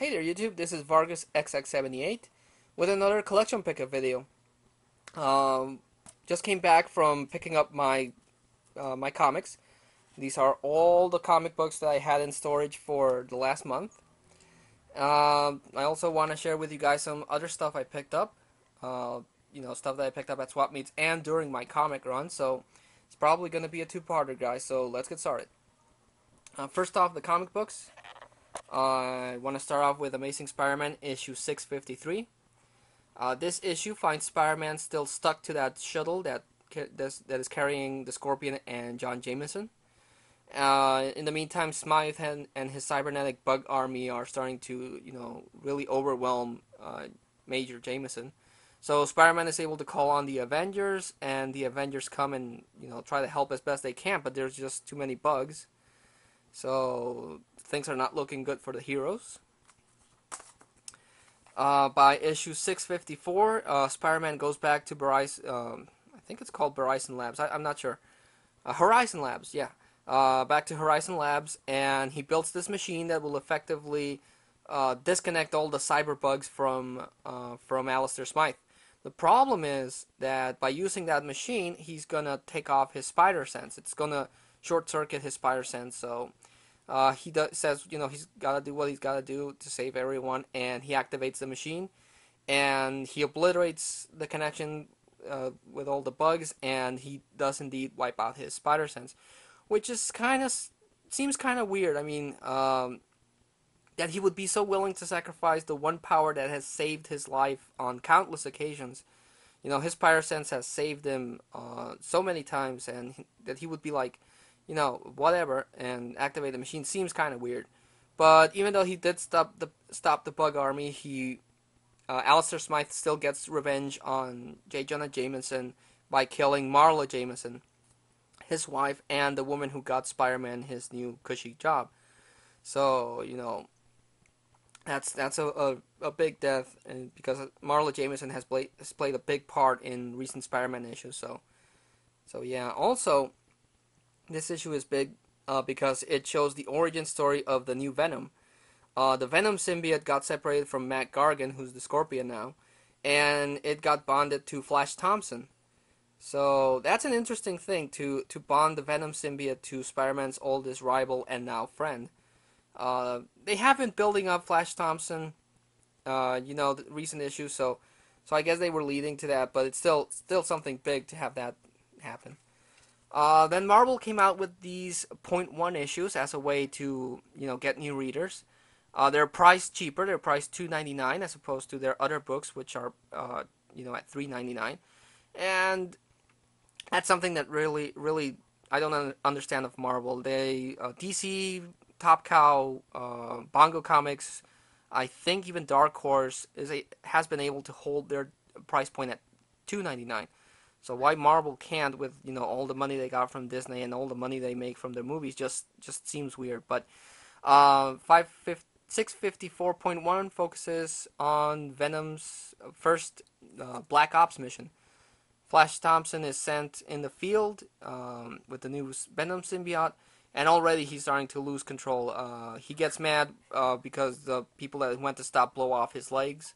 Hey there YouTube, this is Vargas XX78 with another collection pickup video. Um, just came back from picking up my comics. These are all the comic books that I had in storage for the last month. I also want to share with you guys some other stuff I picked up. Uh, stuff that I picked up at swap meets and during my comic run. So it's probably going to be a two-parter, guys. So let's get started. First off, the comic books. I want to start off with Amazing Spider-Man issue 653. This issue finds Spider-Man still stuck to that shuttle that is carrying the Scorpion and John Jameson. In the meantime, Smythe and his cybernetic bug army are starting to, really overwhelm Major Jameson. So Spider-Man is able to call on the Avengers, and the Avengers come and, try to help as best they can, but there's just too many bugs. So things are not looking good for the heroes. By issue 654, Spider-Man goes back to I think it's called Verizon Labs. I'm not sure. Horizon Labs, yeah. Back to Horizon Labs, and he builds this machine that will effectively disconnect all the cyber bugs from Alistair Smythe. The problem is that by using that machine, he's gonna take off his spider sense. It's gonna short circuit his spider sense. So says, he's got to do what he's got to do to save everyone, and he activates the machine, and he obliterates the connection with all the bugs, and he does indeed wipe out his spider sense, which is seems kind of weird. I mean, that he would be so willing to sacrifice the one power that has saved his life on countless occasions. His spider sense has saved him so many times, and that he would be like, whatever, and activate the machine seems kind of weird. But even though he did stop the bug army, Alistair Smythe still gets revenge on J. Jonah Jameson by killing Marla Jameson, his wife, and the woman who got Spider-Man his new cushy job. So that's a big death, and because Marla Jameson has played a big part in recent Spider-Man issues. So yeah. Also, this issue is big because it shows the origin story of the new Venom. The Venom symbiote got separated from Matt Gargan, who's the Scorpion now, and it got bonded to Flash Thompson. So that's an interesting thing, to bond the Venom symbiote to Spider-Man's oldest rival and now friend. They have been building up Flash Thompson, the recent issues, so I guess they were leading to that, but it's still something big to have that happen. Then Marvel came out with these .1 issues as a way to, get new readers. They're priced cheaper. They're priced $2.99 as opposed to their other books, which are, at $3.99. And that's something that really, really I don't understand of Marvel. DC, Top Cow, Bongo Comics, I think even Dark Horse has been able to hold their price point at $2.99. So why Marvel can't, with all the money they got from Disney and all the money they make from their movies, just seems weird. But 654.1 focuses on Venom's first Black Ops mission. Flash Thompson is sent in the field with the new Venom symbiote, and already he's starting to lose control. He gets mad because the people that went to stop blow off his legs.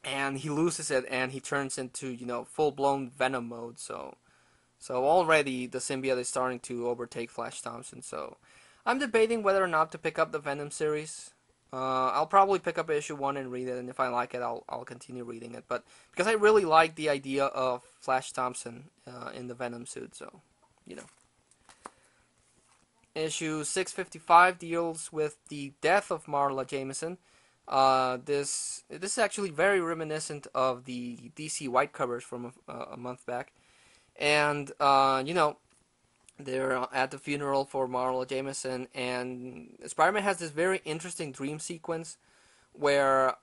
And he loses it, and he turns into, full-blown Venom mode. So already the symbiote is starting to overtake Flash Thompson. So I'm debating whether or not to pick up the Venom series. I'll probably pick up issue 1 and read it, and if I like it, I'll continue reading it. But because I really like the idea of Flash Thompson in the Venom suit, so Issue 655 deals with the death of Marla Jameson. This is actually very reminiscent of the DC white covers from a month back, and they're at the funeral for Marla Jameson, and Spider-Man has this very interesting dream sequence where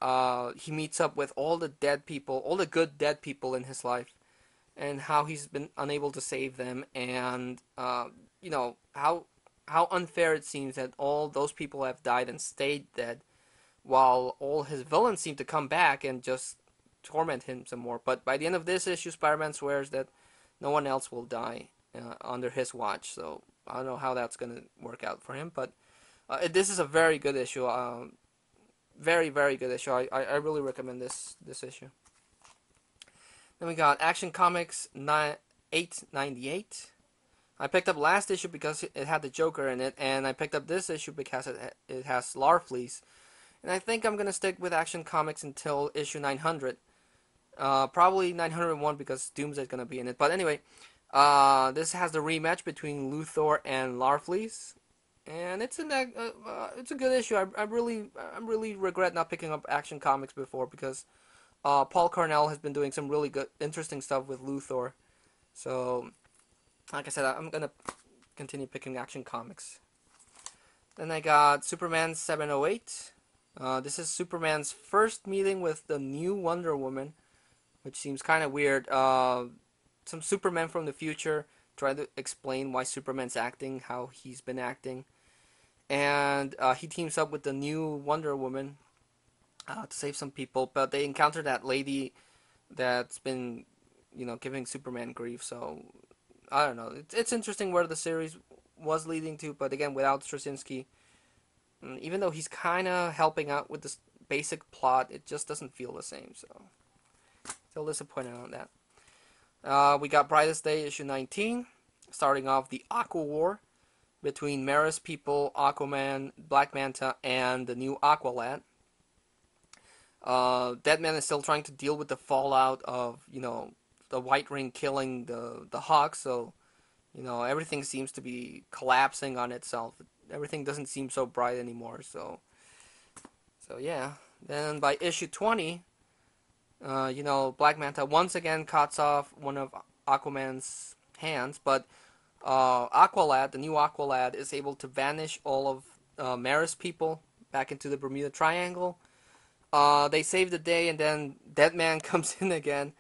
he meets up with all the dead people, all the good dead people in his life, and how he's been unable to save them, and how unfair it seems that all those people have died and stayed dead, while all his villains seem to come back and just torment him some more. But by the end of this issue, Spider-Man swears that no one else will die under his watch. So I don't know how that's going to work out for him. But this is a very good issue. very, very good issue. I really recommend this issue. Then we got Action Comics 898. I picked up last issue because it had the Joker in it, and I picked up this issue because it has Larfleeze. And I think I'm gonna stick with Action Comics until issue 900. Probably 901 because Doomsday's gonna be in it. But anyway, this has the rematch between Luthor and Larfleeze, and it's a good issue. I really regret not picking up Action Comics before because Paul Cornell has been doing some really good, interesting stuff with Luthor. So, like I said, I'm gonna continue picking Action Comics. Then I got Superman 708. This is Superman's first meeting with the new Wonder Woman, which seems kind of weird. Some Superman from the future trying to explain why Superman's acting, how he's been acting. And he teams up with the new Wonder Woman to save some people, but they encounter that lady that's been, giving Superman grief. So I don't know. It's interesting where the series was leading to, but again, without Straczynski, even though he's kind of helping out with this basic plot, it just doesn't feel the same. So still disappointed on that. We got Brightest Day issue 19, starting off the Aqua War between Mera's people, Aquaman, Black Manta, and the new Aqualad. Deadman is still trying to deal with the fallout of, the White Ring killing the Hawk, so, everything seems to be collapsing on itself. Everything doesn't seem so bright anymore, so yeah. Then by issue 20, Black Manta once again cuts off one of Aquaman's hands, but Aqualad, the new Aqualad, is able to vanish all of Mera's people back into the Bermuda Triangle. They save the day, and then Deadman comes in again,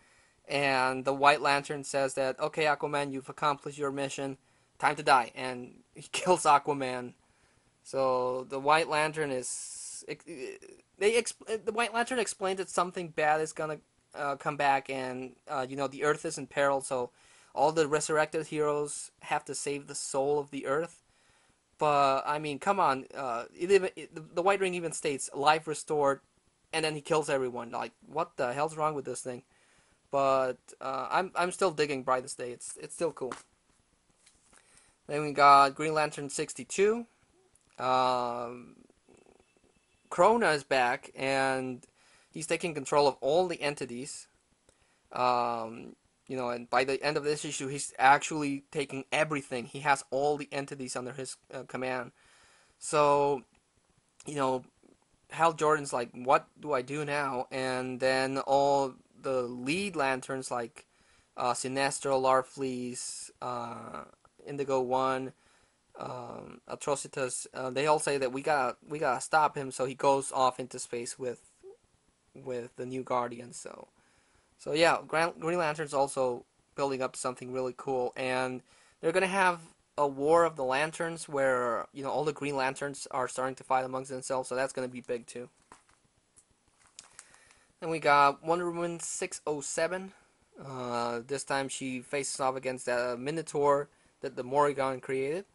and the White Lantern says that, okay, Aquaman, you've accomplished your mission, time to die, and he kills Aquaman. So the White Lantern is... the White Lantern explains that something bad is gonna come back, and, the Earth is in peril, so all the resurrected heroes have to save the soul of the Earth. But, I mean, come on, the White Ring even states, life restored, and then he kills everyone. Like, what the hell's wrong with this thing? But I'm still digging Brightest Day. It's still cool. Then we got Green Lantern 62. Krona is back, and he's taking control of all the entities. And by the end of this issue, he's actually taking everything. He has all the entities under his command. So, Hal Jordan's like, what do I do now? And then all the lead lanterns like Sinestro, Larfleeze, Indigo One, Atrocitus, they all say that we gotta stop him. So he goes off into space with the new Guardians. So yeah, Green Lantern's also building up to something really cool, and they're gonna have a war of the lanterns where all the Green Lanterns are starting to fight amongst themselves. So that's gonna be big too. Then we got Wonder Woman 607. This time she faces off against the Minotaur that the Morrigan created.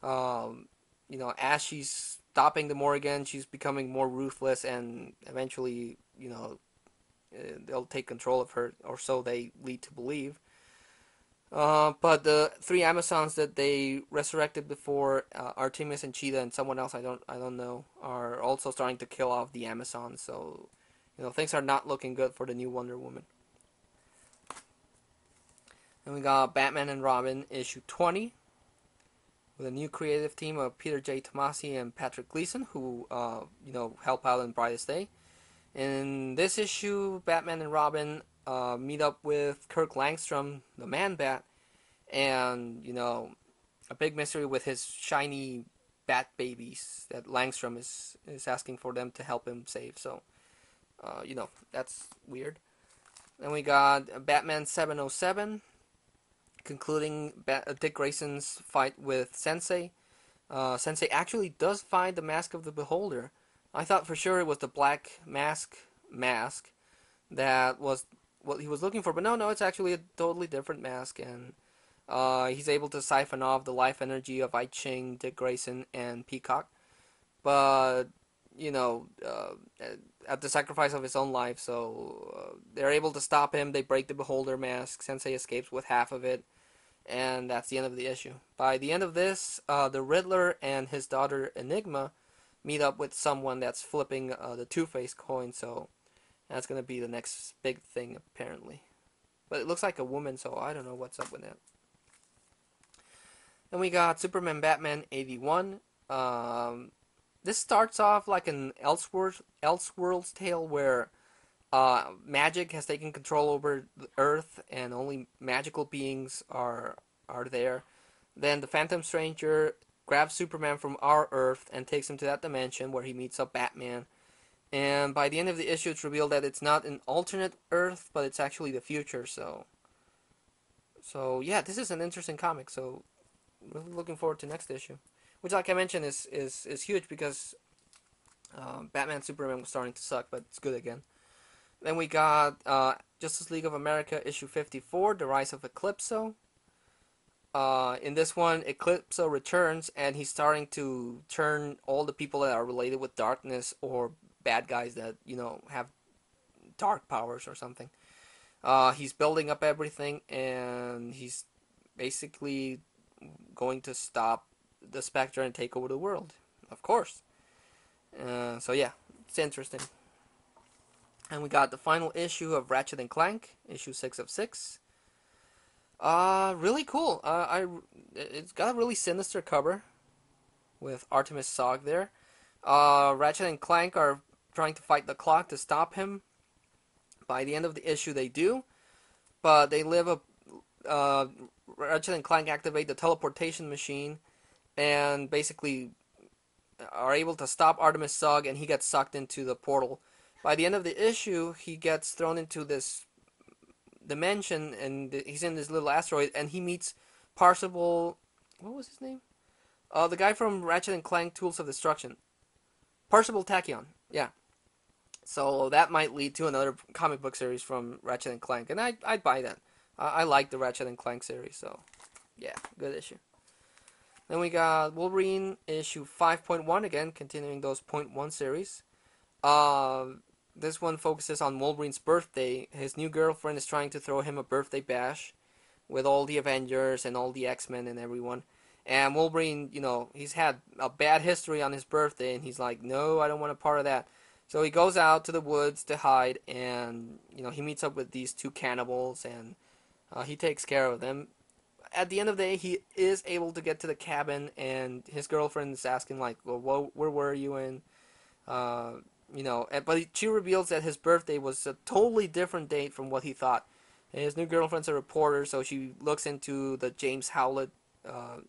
As she's stopping the Morrigan, she's becoming more ruthless, and eventually, they'll take control of her, or so they lead to believe. But the three Amazons that they resurrected before, Artemis and Cheetah and someone else I don't know, are also starting to kill off the Amazons. So, things are not looking good for the new Wonder Woman. And we got Batman and Robin issue 20 with a new creative team of Peter J. Tomasi and Patrick Gleason, who help out in Brightest Day. In this issue, Batman and Robin meet up with Kirk Langstrom, the Man-Bat, and, a big mystery with his shiny bat babies that Langstrom is asking for them to help him save. So, that's weird. Then we got Batman 707, concluding Dick Grayson's fight with Sensei. Sensei actually does find the Mask of the Beholder. I thought for sure it was the black mask that was what he was looking for, but no, it's actually a totally different mask, and he's able to siphon off the life energy of I Ching, Dick Grayson, and Peacock. But you know, at the sacrifice of his own life. So they're able to stop him. They break the Beholder mask. Sensei escapes with half of it, and that's the end of the issue. By the end of this, the Riddler and his daughter Enigma meet up with someone that's flipping the Two-Face coin. So that's gonna be the next big thing apparently. But it looks like a woman, so I don't know what's up with that. Then we got Superman Batman 81. This starts off like an Elseworlds tale where magic has taken control over the Earth and only magical beings are there. Then the Phantom Stranger grabs Superman from our Earth and takes him to that dimension where he meets up Batman. And by the end of the issue, it's revealed that it's not an alternate Earth, but it's actually the future. So yeah, this is an interesting comic. So really looking forward to next issue, which, like I mentioned, is huge because Batman Superman was starting to suck, but it's good again. Then we got Justice League of America issue 54, The Rise of Eclipso. In this one, Eclipso returns, and he's starting to turn all the people that are related with darkness or bad guys that, you know, have dark powers or something. He's building up everything, and he's basically going to stop the Spectre and take over the world, of course. So yeah, it's interesting. And we got the final issue of Ratchet and Clank, issue 6 of 6. Really cool. It's got a really sinister cover with Artemis Sog there. Ratchet and Clank are trying to fight the clock to stop him. By the end of the issue, they do, but they live a Ratchet and Clank activate the teleportation machine, and basically are able to stop Artemis Sog, and he gets sucked into the portal. By the end of the issue, he gets thrown into this dimension, and he's in this little asteroid, and he meets Parzival. What was his name? The guy from Ratchet and Clank Tools of Destruction. Parzival Tachyon. Yeah. So that might lead to another comic book series from Ratchet and Clank, and I'd buy that. I like the Ratchet and Clank series, so yeah, good issue. Then we got Wolverine issue 5.1, again, continuing those .1 series. This one focuses on Wolverine's birthday. His new girlfriend is trying to throw him a birthday bash with all the Avengers and all the X-Men and everyone. And Wolverine, you know, he's had a bad history on his birthday, and he's like, no, I don't want a part of that. So he goes out to the woods to hide, and, you know, he meets up with these two cannibals, and he takes care of them. At the end of the day, he is able to get to the cabin, and his girlfriend is asking, like, well, where were you in? You know, but she reveals that his birthday was a totally different date from what he thought. And his new girlfriend's a reporter, so she looks into the James Howlett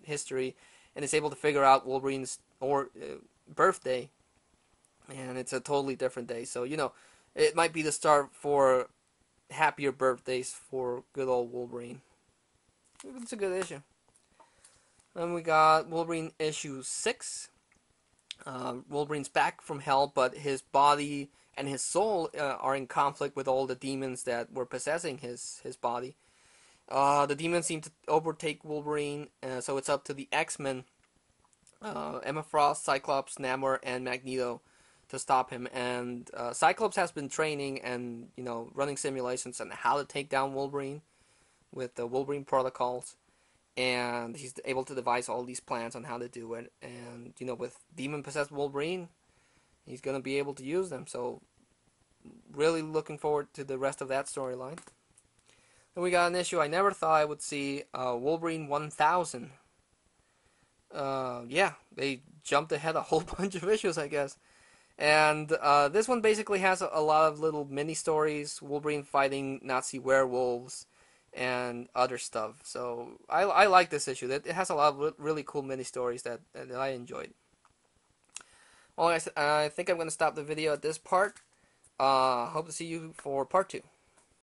history and is able to figure out Wolverine's birthday. And it's a totally different day. So, you know, it might be the start for happier birthdays for good old Wolverine. It's a good issue. Then we got Wolverine issue 6. Wolverine's back from hell, but his body and his soul are in conflict with all the demons that were possessing his body. The demons seem to overtake Wolverine, so it's up to the X-Men, Emma Frost, Cyclops, Namor, and Magneto to stop him. And Cyclops has been training and, you know, running simulations on how to take down Wolverine with the Wolverine protocols. And he's able to devise all these plans on how to do it. And, you know, with demon-possessed Wolverine, he's going to be able to use them. So, really looking forward to the rest of that storyline. Then we got an issue I never thought I would see, Wolverine 1000. Yeah, they jumped ahead a whole bunch of issues, I guess. And this one basically has a lot of little mini-stories, Wolverine fighting Nazi werewolves, and other stuff. So I like this issue. It has a lot of really cool mini stories that I enjoyed. Well, I think I'm going to stop the video at this part. Hope to see you for part 2.